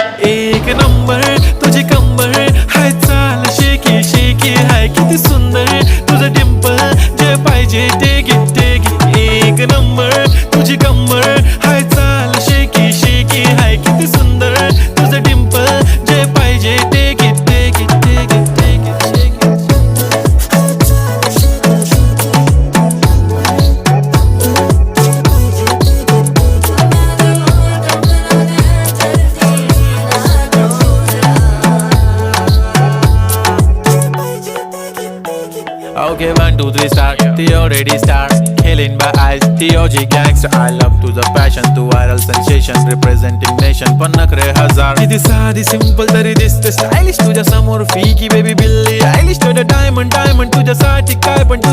एक नंबर तुझी कंबर हाय, चाल शेकी शेकी हाय, किती सुंदर तुझं डिंपल, जे पाहिजे ते घे ते घे. एक नंबर तुझी कंबर हाय, चाल शेकी शेकी हाय, किती सुंदर तुझं डिंपल, जे पाहिजे ते घे ते घे ते घे ते घे ते घे. Okay, 1, 2, 3 start. The already start. Killing by eyes. The OG gangster. I love to the passion, to viral sensation, representing nation. पन्नकरे हजार. किती साधी simple तरी दिसते stylish तुझ्या समोर. फीकी baby बिल्ली. Stylish to the diamond, diamond तुझ्यासाठी काय पण तुझ्या